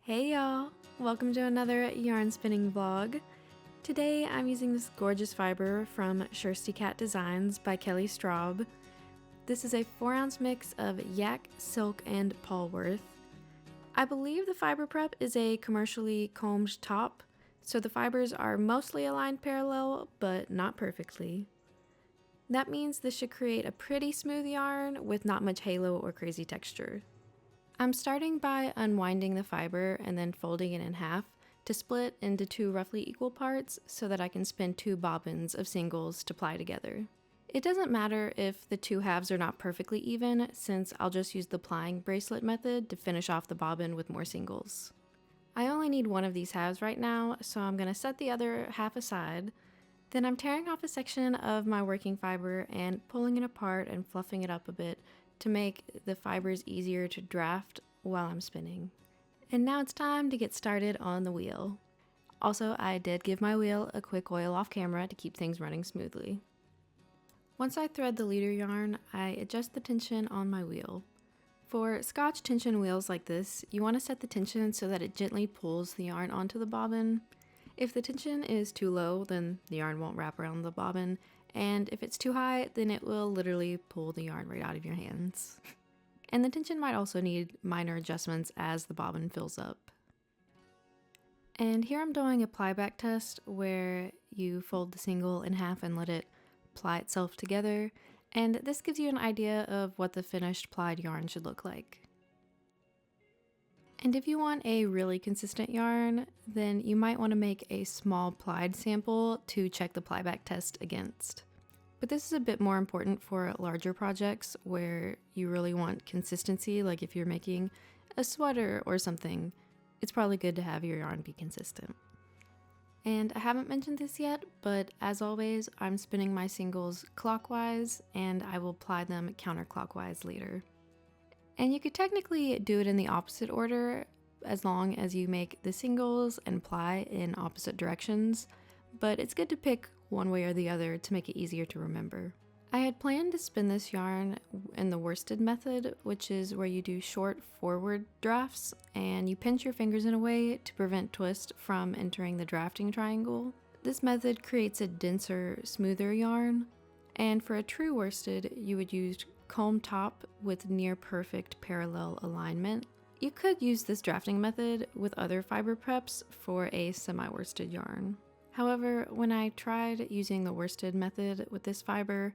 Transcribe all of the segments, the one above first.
Hey y'all! Welcome to another yarn spinning vlog. Today I'm using this gorgeous fiber from Shirsty Cat Designs by Kelly Straub. This is a 4-ounce mix of yak, silk, and Polworth. I believe the fiber prep is a commercially combed top, so the fibers are mostly aligned parallel, but not perfectly. That means this should create a pretty smooth yarn with not much halo or crazy texture. I'm starting by unwinding the fiber and then folding it in half to split into 2 roughly equal parts so that I can spin 2 bobbins of singles to ply together. It doesn't matter if the 2 halves are not perfectly even, since I'll just use the plying bracelet method to finish off the bobbin with more singles. I only need one of these halves right now, so I'm going to set the other half aside. Then I'm tearing off a section of my working fiber and pulling it apart and fluffing it up a bit to make the fibers easier to draft while I'm spinning. And now it's time to get started on the wheel. Also, I did give my wheel a quick oil off camera to keep things running smoothly. Once I thread the leader yarn, I adjust the tension on my wheel. For Scotch tension wheels like this, you want to set the tension so that it gently pulls the yarn onto the bobbin. If the tension is too low, then the yarn won't wrap around the bobbin, and if it's too high, then it will literally pull the yarn right out of your hands. And the tension might also need minor adjustments as the bobbin fills up. And here I'm doing a ply back test where you fold the single in half and let it ply itself together, and this gives you an idea of what the finished plied yarn should look like. And if you want a really consistent yarn, then you might want to make a small plied sample to check the ply back test against. But this is a bit more important for larger projects where you really want consistency, like if you're making a sweater or something, it's probably good to have your yarn be consistent. And I haven't mentioned this yet, but as always, I'm spinning my singles clockwise and I will ply them counterclockwise later. And you could technically do it in the opposite order as long as you make the singles and ply in opposite directions, but it's good to pick one way or the other to make it easier to remember. I had planned to spin this yarn in the worsted method, which is where you do short forward drafts and you pinch your fingers in a way to prevent twist from entering the drafting triangle. This method creates a denser, smoother yarn, and for a true worsted, you would use comb top with near perfect parallel alignment. You could use this drafting method with other fiber preps for a semi-worsted yarn. However, when I tried using the worsted method with this fiber,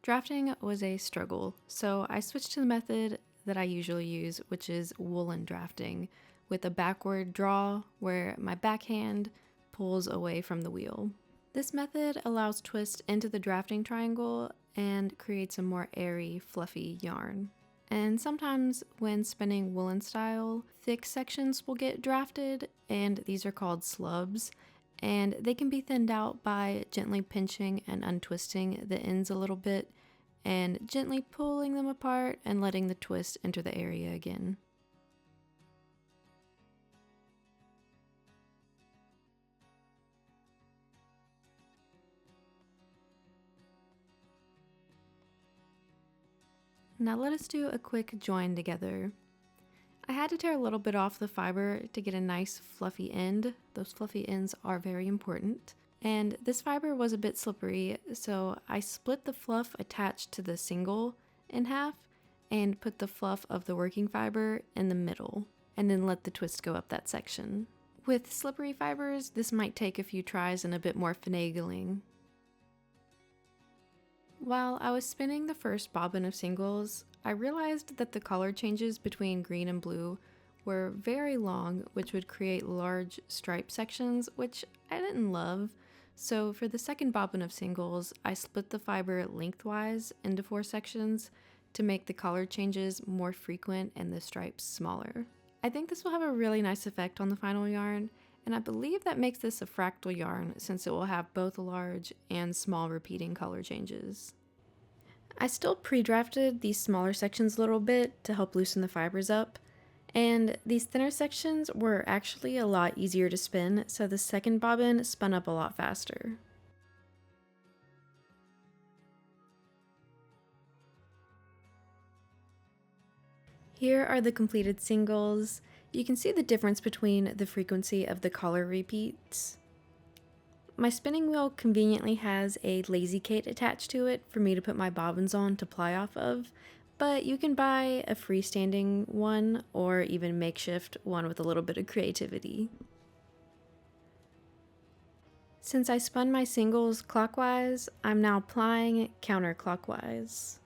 drafting was a struggle, so I switched to the method that I usually use, which is woolen drafting, with a backward draw where my backhand pulls away from the wheel. This method allows twist into the drafting triangle and creates a more airy, fluffy yarn. And sometimes when spinning woolen style, thick sections will get drafted, and these are called slubs, and they can be thinned out by gently pinching and untwisting the ends a little bit, and gently pulling them apart and letting the twist enter the area again. Now let us do a quick join together. I had to tear a little bit off the fiber to get a nice fluffy end. Those fluffy ends are very important. And this fiber was a bit slippery, so I split the fluff attached to the single in half and put the fluff of the working fiber in the middle, and then let the twist go up that section. With slippery fibers, this might take a few tries and a bit more finagling. While I was spinning the first bobbin of singles, I realized that the color changes between green and blue were very long, which would create large stripe sections, which I didn't love. So for the second bobbin of singles, I split the fiber lengthwise into 4 sections to make the color changes more frequent and the stripes smaller. I think this will have a really nice effect on the final yarn, and I believe that makes this a fractal yarn since it will have both large and small repeating color changes. I still pre-drafted these smaller sections a little bit to help loosen the fibers up, and these thinner sections were actually a lot easier to spin, so the second bobbin spun up a lot faster. Here are the completed singles, You can see the difference between the frequency of the collar repeats. My spinning wheel conveniently has a lazy Kate attached to it for me to put my bobbins on to ply off of, but you can buy a freestanding one or even makeshift one with a little bit of creativity. Since I spun my singles clockwise, I'm now plying counterclockwise.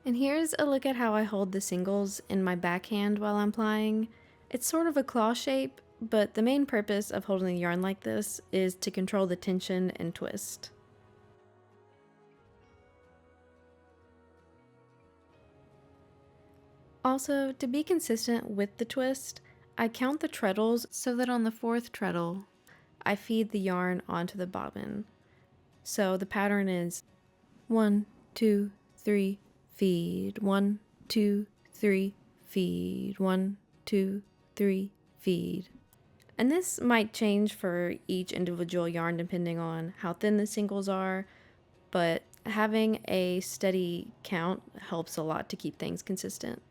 And here's a look at how I hold the singles in my backhand while I'm plying. It's sort of a claw shape, but the main purpose of holding the yarn like this is to control the tension and twist. Also, to be consistent with the twist, I count the treadles so that on the 4th treadle, I feed the yarn onto the bobbin. So the pattern is 1, 2, 3, feed, 1, 2, 3, feed, 1, 2, 3, feed. And this might change for each individual yarn depending on how thin the singles are, but having a steady count helps a lot to keep things consistent.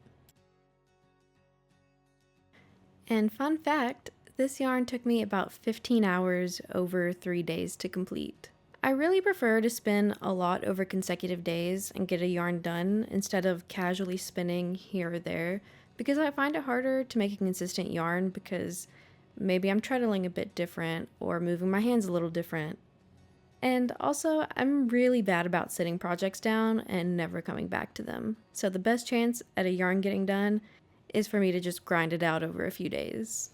And fun fact, this yarn took me about 15 hours over 3 days to complete. I really prefer to spin a lot over consecutive days and get a yarn done instead of casually spinning here or there, because I find it harder to make a consistent yarn because maybe I'm treadling a bit different or moving my hands a little different. And also, I'm really bad about sitting projects down and never coming back to them. So the best chance at a yarn getting done is for me to just grind it out over a few days.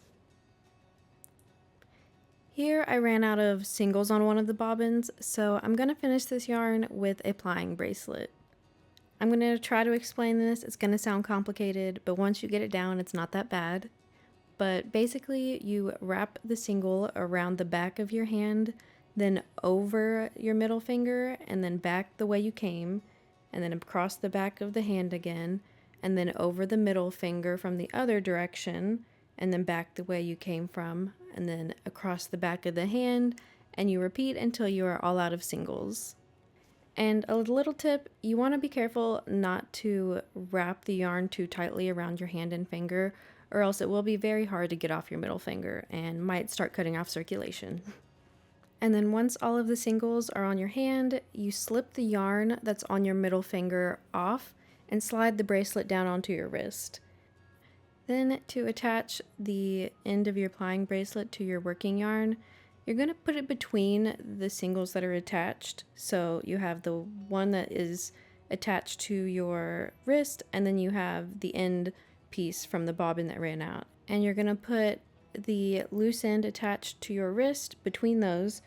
Here I ran out of singles on one of the bobbins, so I'm going to finish this yarn with a plying bracelet. I'm going to try to explain this. It's going to sound complicated, but once you get it down, it's not that bad. But basically, you wrap the single around the back of your hand, then over your middle finger, and then back the way you came, and then across the back of the hand again, and then over the middle finger from the other direction, and then back the way you came from, and then across the back of the hand, and you repeat until you are all out of singles. And a little tip, you want to be careful not to wrap the yarn too tightly around your hand and finger, or else it will be very hard to get off your middle finger and might start cutting off circulation. And then once all of the singles are on your hand, you slip the yarn that's on your middle finger off and slide the bracelet down onto your wrist. Then to attach the end of your plying bracelet to your working yarn, you're going to put it between the singles that are attached. So you have the one that is attached to your wrist, and then you have the end piece from the bobbin that ran out. And you're going to put the loose end attached to your wrist between those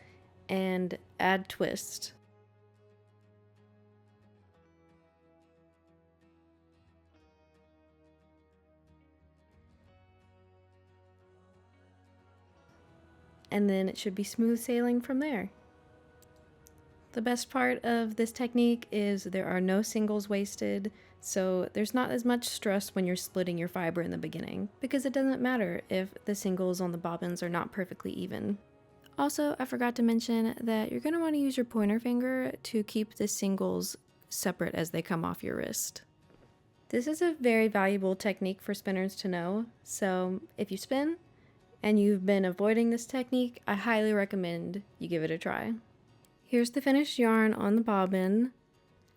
and add twist. And then it should be smooth sailing from there. The best part of this technique is there are no singles wasted, so there's not as much stress when you're splitting your fiber in the beginning, because it doesn't matter if the singles on the bobbins are not perfectly even. Also, I forgot to mention that you're going to want to use your pointer finger to keep the singles separate as they come off your wrist. This is a very valuable technique for spinners to know, so if you spin and you've been avoiding this technique, I highly recommend you give it a try. Here's the finished yarn on the bobbin.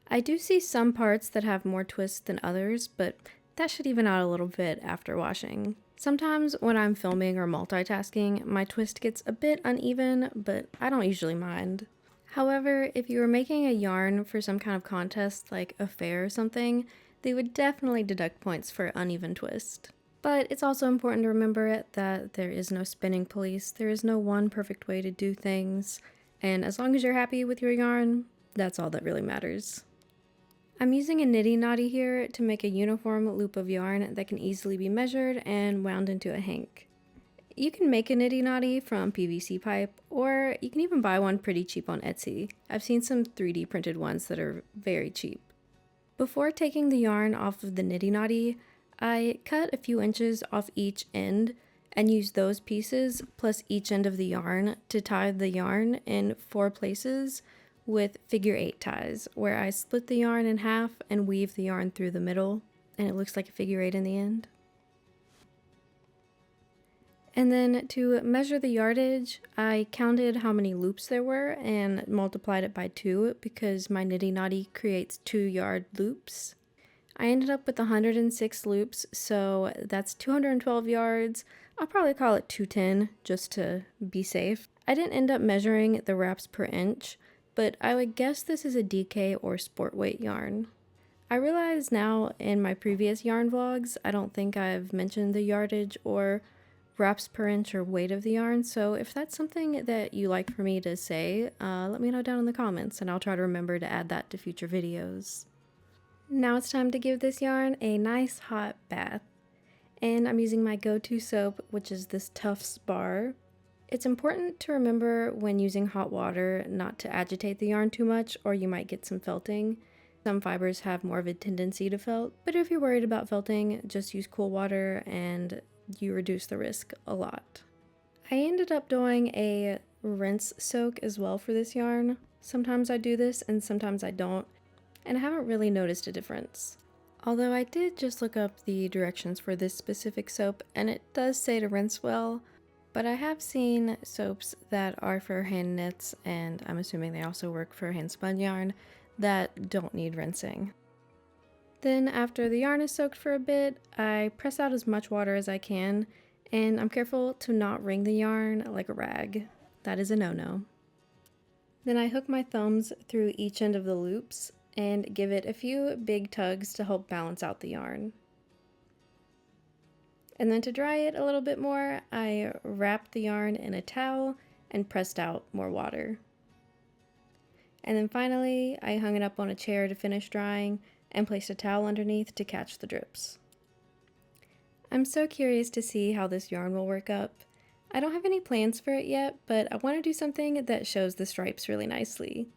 I do see some parts that have more twists than others, but that should even out a little bit after washing. Sometimes when I'm filming or multitasking, my twist gets a bit uneven, but I don't usually mind. However, if you were making a yarn for some kind of contest like a fair or something, they would definitely deduct points for uneven twist. But it's also important to remember that there is no spinning police, there is no one perfect way to do things, and as long as you're happy with your yarn, that's all that really matters. I'm using a Niddy Noddy here to make a uniform loop of yarn that can easily be measured and wound into a hank. You can make a Niddy Noddy from PVC pipe, or you can even buy one pretty cheap on Etsy. I've seen some 3D printed ones that are very cheap. Before taking the yarn off of the Niddy Noddy, I cut a few inches off each end and used those pieces plus each end of the yarn to tie the yarn in 4 places with figure 8 ties, where I split the yarn in half and weave the yarn through the middle, and it looks like a figure 8 in the end. And then to measure the yardage, I counted how many loops there were and multiplied it by 2 because my Niddy Noddy creates 2-yard loops. I ended up with 106 loops, so that's 212 yards. I'll probably call it 210 just to be safe. I didn't end up measuring the wraps per inch, but I would guess this is a DK or sport weight yarn. I realize now in my previous yarn vlogs, I don't think I've mentioned the yardage or wraps per inch or weight of the yarn, so if that's something that you like for me to say, let me know down in the comments and I'll try to remember to add that to future videos. Now it's time to give this yarn a nice hot bath, and I'm using my go-to soap, which is this Tufts bar. It's important to remember when using hot water not to agitate the yarn too much or you might get some felting. Some fibers have more of a tendency to felt, but if you're worried about felting, just use cool water and you reduce the risk a lot. I ended up doing a rinse soak as well for this yarn. Sometimes I do this and sometimes I don't, and I haven't really noticed a difference. Although I did just look up the directions for this specific soap and it does say to rinse well, but I have seen soaps that are for hand knits, and I'm assuming they also work for hand spun yarn, that don't need rinsing. Then after the yarn is soaked for a bit, I press out as much water as I can, and I'm careful to not wring the yarn like a rag. That is a no-no. Then I hook my thumbs through each end of the loops and give it a few big tugs to help balance out the yarn. And then to dry it a little bit more, I wrapped the yarn in a towel and pressed out more water. And then finally, I hung it up on a chair to finish drying and placed a towel underneath to catch the drips. I'm so curious to see how this yarn will work up. I don't have any plans for it yet, but I want to do something that shows the stripes really nicely.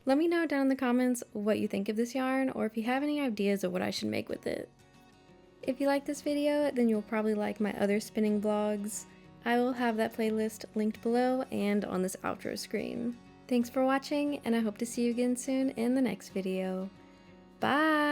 Let me know down in the comments what you think of this yarn, or if you have any ideas of what I should make with it. If you like this video, then you'll probably like my other spinning vlogs. I will have that playlist linked below and on this outro screen. Thanks for watching, and I hope to see you again soon in the next video. Bye!